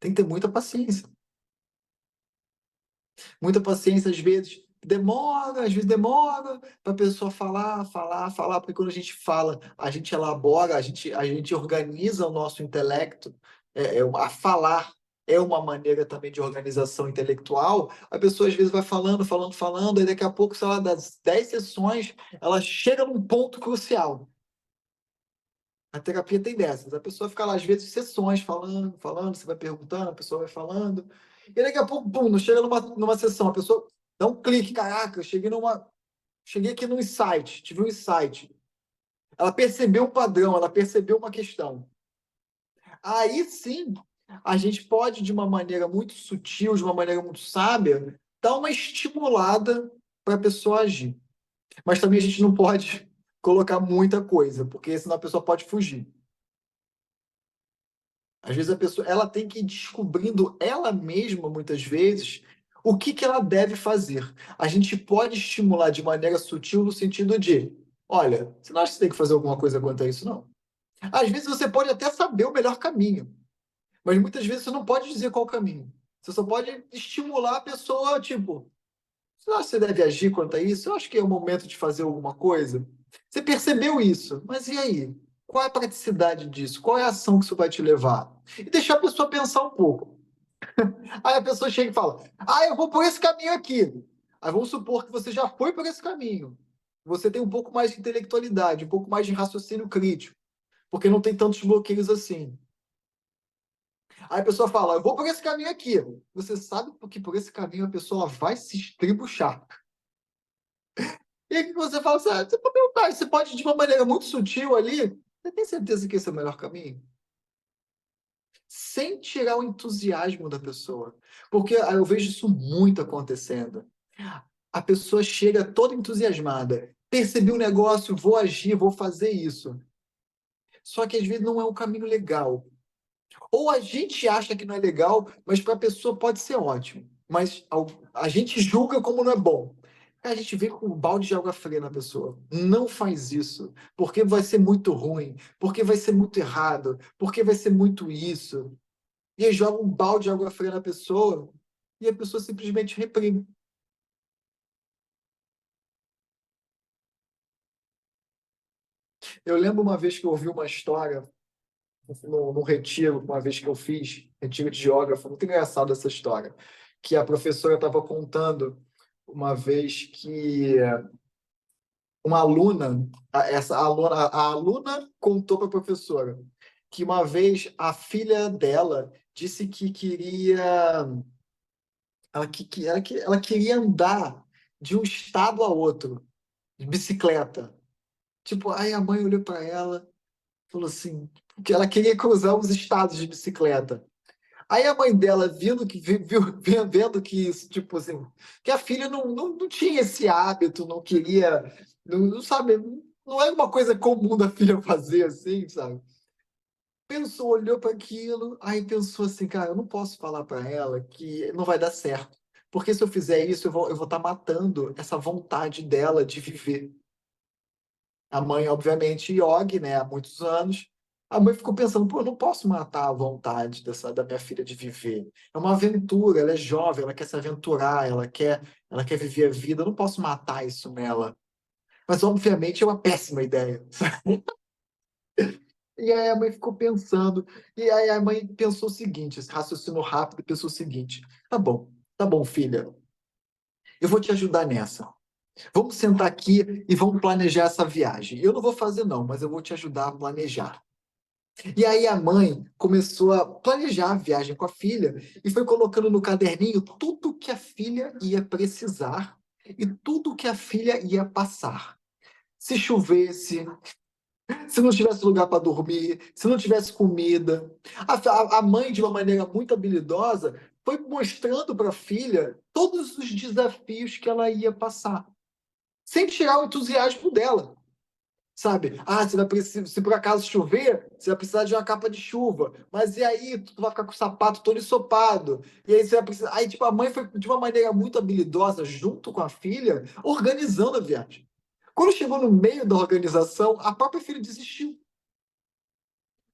Tem que ter muita paciência, às vezes demora para a pessoa falar, porque quando a gente fala, a gente elabora, a gente organiza o nosso intelecto, a falar é uma maneira também de organização intelectual. A pessoa às vezes vai falando, e daqui a pouco, sei lá, das 10 sessões, ela chega num ponto crucial. A terapia tem dessas. A pessoa fica lá, às vezes, sessões, falando, você vai perguntando, a pessoa vai falando. E daqui a pouco, pum, chega numa sessão, a pessoa dá um clique, caraca, cheguei aqui num insight, tive um insight. Ela percebeu um padrão, ela percebeu uma questão. Aí sim, a gente pode, de uma maneira muito sutil, de uma maneira muito sábia, dar uma estimulada para a pessoa agir. Mas também a gente não pode colocar muita coisa, porque senão a pessoa pode fugir. Às vezes a pessoa ela tem que ir descobrindo ela mesma, muitas vezes, o que que ela deve fazer. A gente pode estimular de maneira sutil no sentido de, olha, você não acha que você tem que fazer alguma coisa quanto a isso, não? Às vezes você pode até saber o melhor caminho, mas muitas vezes você não pode dizer qual caminho. Você só pode estimular a pessoa, tipo, você acha que você deve agir quanto a isso? Eu acho que é o momento de fazer alguma coisa. Você percebeu isso, mas e aí? Qual é a praticidade disso? Qual é a ação que isso vai te levar? E deixar a pessoa pensar um pouco. Aí a pessoa chega e fala: Ah, eu vou por esse caminho aqui. Aí vamos supor que você já foi por esse caminho. Você tem um pouco mais de intelectualidade, um pouco mais de raciocínio crítico, porque não tem tantos bloqueios assim. Aí a pessoa fala: Eu vou por esse caminho aqui. Você sabe que por esse caminho a pessoa vai se estribuchar. E aí que você fala assim, você pode perguntar, você pode de uma maneira muito sutil ali, você tem certeza que esse é o melhor caminho? Sem tirar o entusiasmo da pessoa. Porque eu vejo isso muito acontecendo. A pessoa chega toda entusiasmada, percebi o negócio, vou agir, vou fazer isso. Só que às vezes não é um caminho legal. Ou a gente acha que não é legal, mas para a pessoa pode ser ótimo. Mas a gente julga como não é bom. A gente vem com um balde de água fria na pessoa. Não faz isso, porque vai ser muito ruim, porque vai ser muito errado, porque vai ser muito isso. E aí joga um balde de água fria na pessoa e a pessoa simplesmente reprime. Eu lembro uma vez que eu ouvi uma história no retiro, uma vez que eu fiz, retiro de geógrafo, muito engraçado essa história, que a professora estava contando uma vez que uma aluna, a aluna contou para a professora que uma vez a filha dela disse que ela queria andar de um estado a outro, de bicicleta. Tipo, aí a mãe olhou para ela, Falou assim, que ela queria cruzar os estados de bicicleta. Aí a mãe dela, vendo que isso, tipo assim, que a filha não tinha esse hábito, não queria, não sabe, não é uma coisa comum da filha fazer assim, sabe? Pensou, olhou para aquilo, aí pensou assim, cara, eu não posso falar para ela que não vai dar certo, porque se eu fizer isso, eu vou estar matando essa vontade dela de viver. A mãe, obviamente, yogi, né, há muitos anos. A mãe ficou pensando, pô, eu não posso matar a vontade da minha filha de viver. É uma aventura, ela é jovem, ela quer se aventurar, ela quer viver a vida, eu não posso matar isso nela. Mas, obviamente, é uma péssima ideia. E aí a mãe ficou pensando, e aí a mãe pensou o seguinte, esse raciocínio rápido, pensou o seguinte, tá bom, filha, eu vou te ajudar nessa. Vamos sentar aqui e vamos planejar essa viagem. Eu não vou fazer não, mas eu vou te ajudar a planejar. E aí a mãe começou a planejar a viagem com a filha e foi colocando no caderninho tudo que a filha ia precisar e tudo que a filha ia passar. Se chovesse, se não tivesse lugar para dormir, se não tivesse comida. A mãe, de uma maneira muito habilidosa, foi mostrando para a filha todos os desafios que ela ia passar, sem tirar o entusiasmo dela. Sabe? Ah, você vai precisar, se por acaso chover, você vai precisar de uma capa de chuva. Mas e aí, tu vai ficar com o sapato todo ensopado. E aí você vai precisar. Aí, tipo, a mãe foi de uma maneira muito habilidosa, junto com a filha, organizando a viagem. Quando chegou no meio da organização, a própria filha desistiu.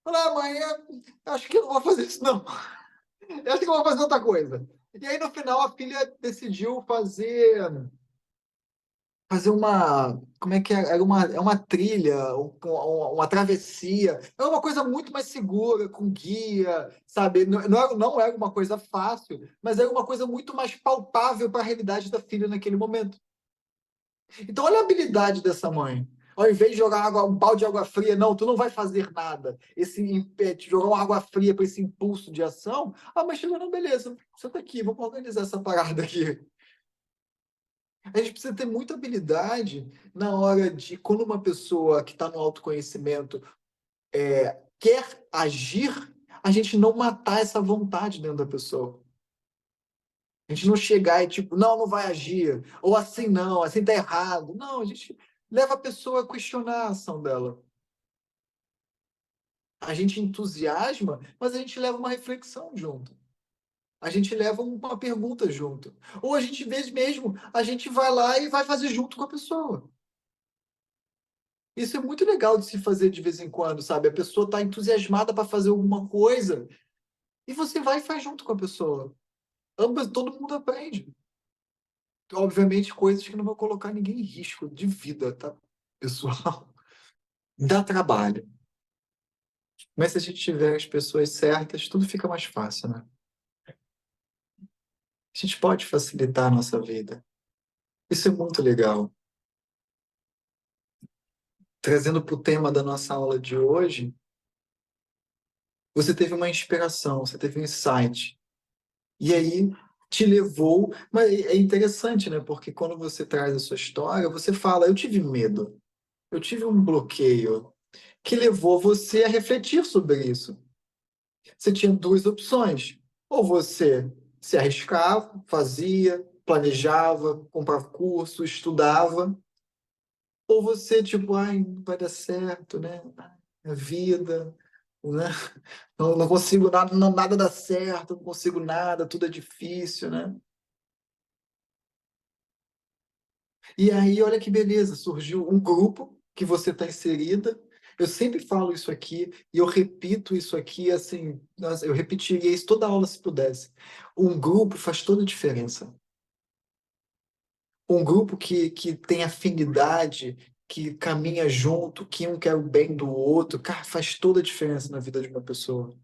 Falou, ah, mãe, eu acho que eu não vou fazer isso, não. Eu acho que eu vou fazer outra coisa. E aí, no final, a filha decidiu fazer uma, como é que é? É uma trilha, uma travessia. É uma coisa muito mais segura, com guia, sabe? Não era uma coisa fácil, mas era uma coisa muito mais palpável para a realidade da filha naquele momento. Então, olha a habilidade dessa mãe. Ao invés de jogar um balde de água fria, não, tu não vai fazer nada. Jogar uma água fria para esse impulso de ação, mas chegou, não, beleza, senta aqui, vamos organizar essa parada aqui. A gente precisa ter muita habilidade na hora de, quando uma pessoa que está no autoconhecimento quer agir, a gente não matar essa vontade dentro da pessoa. A gente não chegar e tipo, não, não vai agir, ou assim não, assim tá errado. Não, a gente leva a pessoa a questionar a ação dela. A gente entusiasma, mas a gente leva uma reflexão junto. A gente leva uma pergunta junto. Ou a gente, vê mesmo, a gente vai lá e vai fazer junto com a pessoa. Isso é muito legal de se fazer de vez em quando, sabe? A pessoa está entusiasmada para fazer alguma coisa e você vai e faz junto com a pessoa. Todo mundo aprende. Obviamente, coisas que não vão colocar ninguém em risco de vida, tá? Pessoal, dá trabalho. Mas se a gente tiver as pessoas certas, tudo fica mais fácil, né? A gente pode facilitar a nossa vida. Isso é muito legal. Trazendo para o tema da nossa aula de hoje, você teve uma inspiração, você teve um insight. E aí te levou. Mas é interessante, né? Porque quando você traz a sua história, você fala: eu tive medo, eu tive um bloqueio que levou você a refletir sobre isso. Você tinha duas opções. Ou você se arriscava, fazia, planejava, comprava curso, estudava, ou você, tipo, ai, não vai dar certo, né? A vida, né? Não consigo nada, nada dá certo, não consigo nada, tudo é difícil, né? E aí, olha que beleza, surgiu um grupo que você está inserida. Eu sempre falo isso aqui e eu repito isso aqui, assim, nossa, eu repetiria isso toda aula se pudesse. Um grupo faz toda a diferença. Um grupo que tem afinidade, que caminha junto, que um quer o bem do outro, cara, faz toda a diferença na vida de uma pessoa.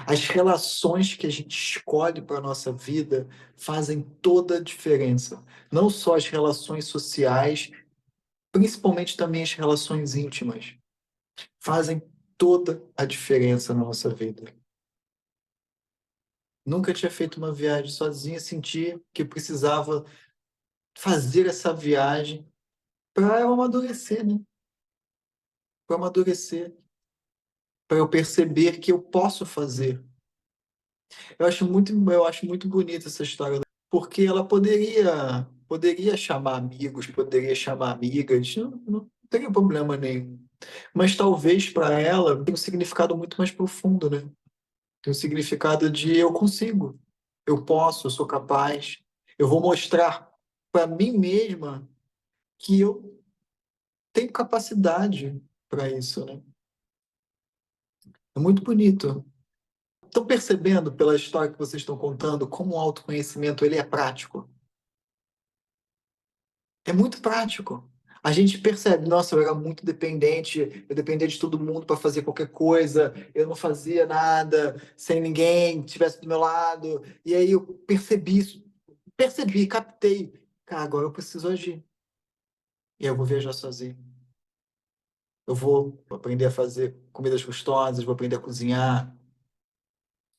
As relações que a gente escolhe para a nossa vida fazem toda a diferença. Não só as relações sociais, principalmente também as relações íntimas, fazem toda a diferença na nossa vida. Nunca tinha feito uma viagem sozinha, senti que precisava fazer essa viagem para eu amadurecer, né? para amadurecer, para eu perceber que eu posso fazer. Eu acho muito bonita essa história, porque ela poderia chamar amigos, poderia chamar amigas, não teria problema nenhum. Mas talvez para ela tenha um significado muito mais profundo, né? Tem um significado de eu consigo, eu posso, eu sou capaz, eu vou mostrar para mim mesma que eu tenho capacidade para isso, né? É muito bonito. Estão percebendo pela história que vocês estão contando como o autoconhecimento ele é prático? É muito prático. A gente percebe, nossa, eu era muito dependente, eu dependia de todo mundo para fazer qualquer coisa, eu não fazia nada sem ninguém que estivesse do meu lado. E aí eu percebi isso, percebi, captei. Cara, agora eu preciso agir. E aí eu vou viajar sozinho. Eu vou aprender a fazer comidas gostosas, vou aprender a cozinhar.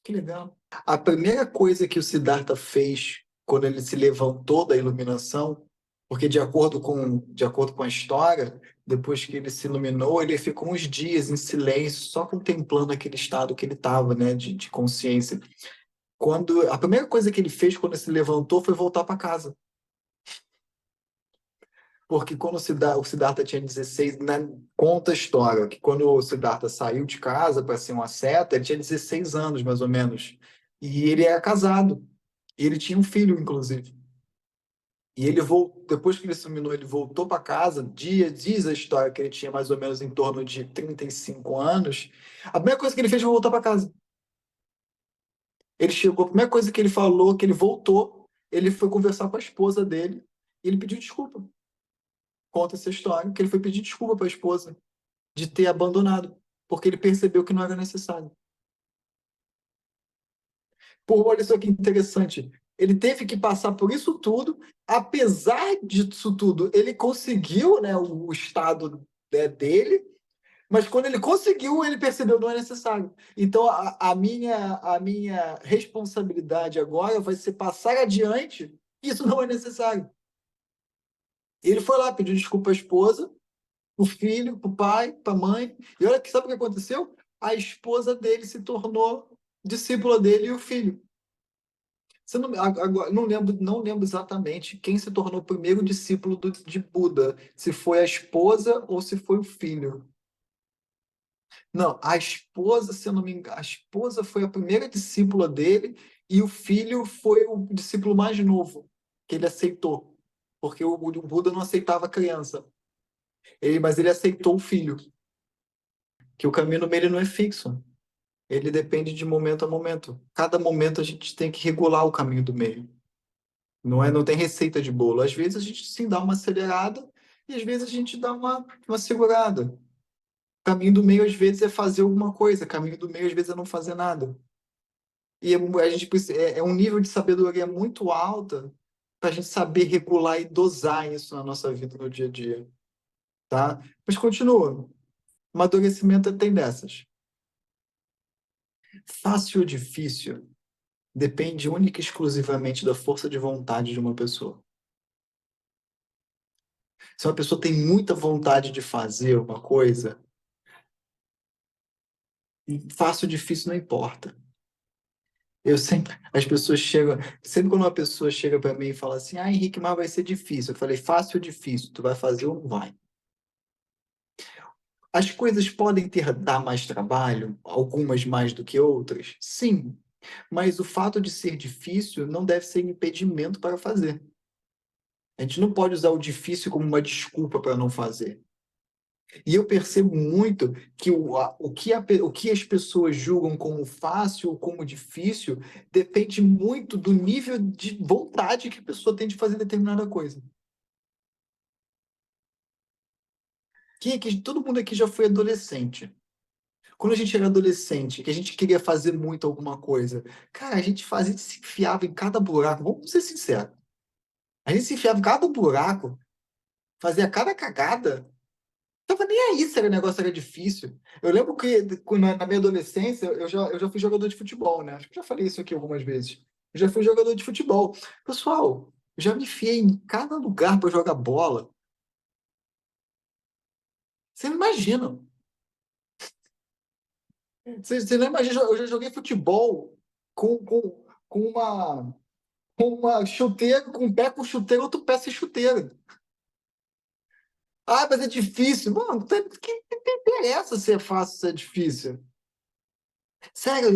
Que legal. A primeira coisa que o Siddhartha fez quando ele se levantou da iluminação, porque de acordo com a história, depois que ele se iluminou, ele ficou uns dias em silêncio, só contemplando aquele estado que ele estava, né, de consciência. A primeira coisa que ele fez quando ele se levantou foi voltar para casa. Porque quando o Siddhartha tinha 16, né, conta a história, que quando o Siddhartha saiu de casa para ser um asceta, ele tinha 16 anos, mais ou menos. E ele era casado. E ele tinha um filho, inclusive. E ele voltou, depois que ele se iluminou, ele voltou para casa. Diz a história que ele tinha mais ou menos em torno de 35 anos. A primeira coisa que ele fez foi voltar para casa. Ele chegou, a primeira coisa que ele falou, que ele voltou, ele foi conversar com a esposa dele e ele pediu desculpa. Conta essa história, que ele foi pedir desculpa para a esposa de ter abandonado, porque ele percebeu que não era necessário. Pô, olha só que interessante. Ele teve que passar por isso tudo, apesar disso tudo, ele conseguiu, né, o estado, né, dele, mas quando ele conseguiu, ele percebeu que não é necessário. Então, a minha responsabilidade agora vai ser passar adiante, isso não é necessário. Ele foi lá, pediu desculpa à esposa, o filho, para o pai, para a mãe, e olha que sabe o que aconteceu? A esposa dele se tornou discípula dele e o filho. Você não, agora, não lembro exatamente quem se tornou o primeiro discípulo de Buda, se foi a esposa ou se foi o filho. Não, a esposa, se eu não me engano, a esposa foi a primeira discípula dele e o filho foi o discípulo mais novo que ele aceitou, porque o Buda não aceitava criança. Mas ele aceitou o filho, que o caminho no meio ele não é fixo. Ele depende de momento a momento. Cada momento a gente tem que regular o caminho do meio. Não tem receita de bolo. Às vezes a gente sim dá uma acelerada e às vezes a gente dá uma segurada. Caminho do meio às vezes é fazer alguma coisa, caminho do meio às vezes é não fazer nada. E a gente é um nível de sabedoria muito alta para a gente saber regular e dosar isso na nossa vida no dia a dia, tá? Mas continua. Amadurecimento tem dessas. Fácil ou difícil depende única e exclusivamente da força de vontade de uma pessoa. Se uma pessoa tem muita vontade de fazer uma coisa, fácil ou difícil não importa. As pessoas chegam, sempre quando uma pessoa chega para mim e fala assim, Henrique, mas vai ser difícil. Eu falei, fácil ou difícil? Tu vai fazer ou não vai? As coisas podem dar mais trabalho, algumas mais do que outras? Sim, mas o fato de ser difícil não deve ser impedimento para fazer. A gente não pode usar o difícil como uma desculpa para não fazer. E eu percebo muito que o que as pessoas julgam como fácil ou como difícil depende muito do nível de vontade que a pessoa tem de fazer determinada coisa. Todo mundo aqui já foi adolescente. Quando a gente era adolescente, que a gente queria fazer muito alguma coisa, cara, a gente se enfiava em cada buraco. Vamos ser sinceros. A gente se enfiava em cada buraco, fazia cada cagada. Tava nem aí se o negócio era difícil. Eu lembro que na minha adolescência eu já fui jogador de futebol, né? Acho que eu já falei isso aqui algumas vezes. Eu já fui jogador de futebol. Pessoal, eu já me enfiei em cada lugar para jogar bola. Você não imagina. Você não imagina, eu já joguei futebol com, com, com uma, com uma chuteira, com um pé com chuteira, outro pé sem chuteira. Ah, mas é difícil. Mano, que interessa se é fácil, se é difícil. Sério,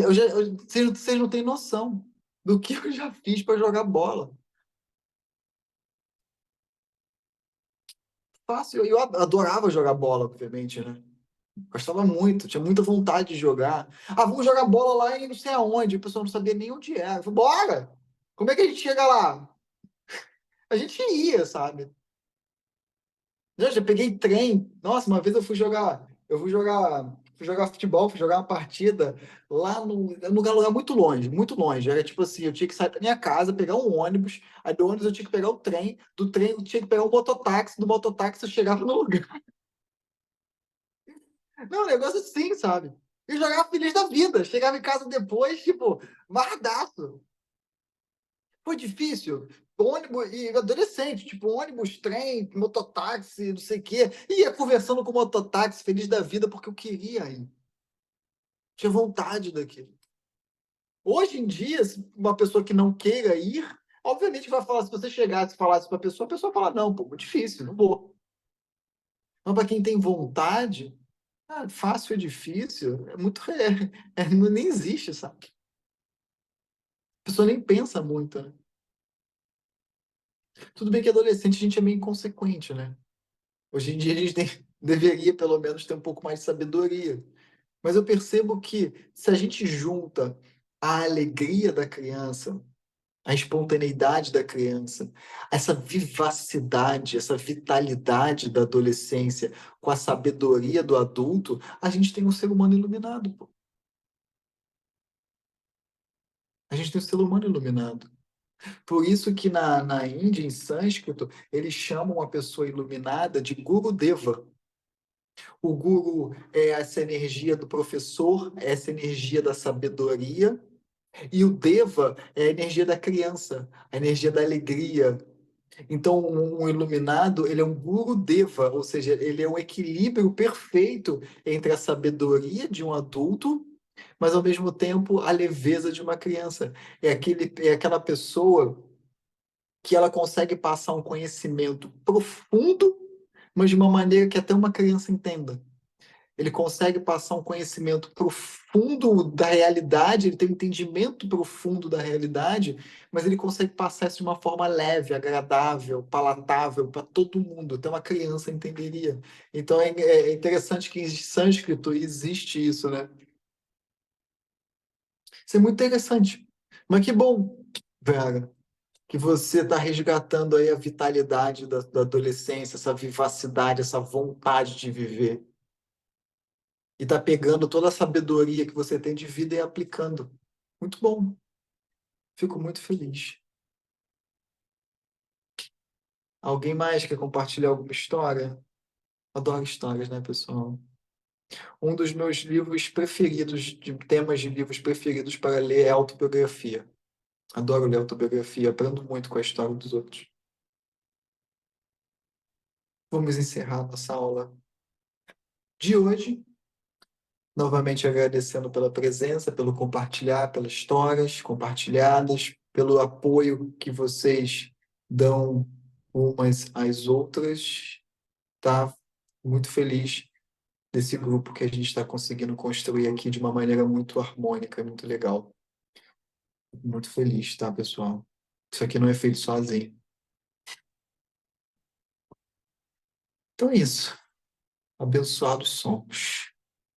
vocês não têm noção do que eu já fiz para jogar bola. Fácil, eu adorava jogar bola, obviamente, né? Gostava muito, tinha muita vontade de jogar. Ah, vamos jogar bola lá em não sei aonde, o pessoal não sabia nem onde era. Eu falei, bora! Como é que a gente chega lá? A gente ia, sabe? Já peguei trem. Nossa, uma vez fui jogar futebol, fui jogar uma partida lá num lugar muito longe. Era tipo assim, eu tinha que sair da minha casa, pegar um ônibus, aí do ônibus eu tinha que pegar o trem, do trem eu tinha que pegar um mototáxi, do mototáxi eu chegava no lugar. Não, um negócio assim, sabe? E jogava feliz da vida. Chegava em casa depois, tipo, vardaço. Foi difícil. Ônibus e adolescente, tipo, ônibus, trem, mototáxi, não sei o quê. E ia conversando com o mototáxi, feliz da vida, porque eu queria ir. Tinha vontade daquilo. Hoje em dia, se uma pessoa que não queira ir, obviamente vai falar, se você chegasse e falasse para a pessoa fala, não, pô, muito difícil, não vou. Mas para quem tem vontade, fácil é difícil, é muito. Nem existe, sabe? A pessoa nem pensa muito, né? Tudo bem que adolescente a gente é meio inconsequente, né? Hoje em dia a gente deveria, pelo menos, ter um pouco mais de sabedoria. Mas eu percebo que se a gente junta a alegria da criança, a espontaneidade da criança, essa vivacidade, essa vitalidade da adolescência com a sabedoria do adulto, a gente tem um ser humano iluminado, pô. A gente tem um ser humano iluminado. Por isso que na Índia, em sânscrito, eles chamam a pessoa iluminada de Guru Deva. O Guru é essa energia do professor, é essa energia da sabedoria, e o Deva é a energia da criança, a energia da alegria. Então, um iluminado, ele é um Guru Deva, ou seja, ele é um equilíbrio perfeito entre a sabedoria de um adulto, mas ao mesmo tempo a leveza de uma criança. É aquela pessoa que ela consegue passar um conhecimento profundo, mas de uma maneira que até uma criança entenda. Ele consegue passar um conhecimento profundo da realidade, ele tem um entendimento profundo da realidade, mas ele consegue passar isso de uma forma leve, agradável, palatável para todo mundo, até uma criança entenderia. Então é interessante que em sânscrito existe isso, né? Isso é muito interessante. Mas que bom, Vera, que você está resgatando aí a vitalidade da adolescência, essa vivacidade, essa vontade de viver. E está pegando toda a sabedoria que você tem de vida e aplicando. Muito bom. Fico muito feliz. Alguém mais quer compartilhar alguma história? Adoro histórias, né, pessoal? Um dos meus livros preferidos, de temas de livros preferidos para ler é autobiografia. Adoro ler autobiografia, aprendo muito com a história dos outros. Vamos encerrar nossa aula de hoje. Novamente agradecendo pela presença, pelo compartilhar, pelas histórias compartilhadas, pelo apoio que vocês dão umas às outras. Tá muito feliz desse grupo que a gente está conseguindo construir aqui de uma maneira muito harmônica, muito legal. Muito feliz, tá, pessoal? Isso aqui não é feito sozinho. Então é isso. Abençoados somos.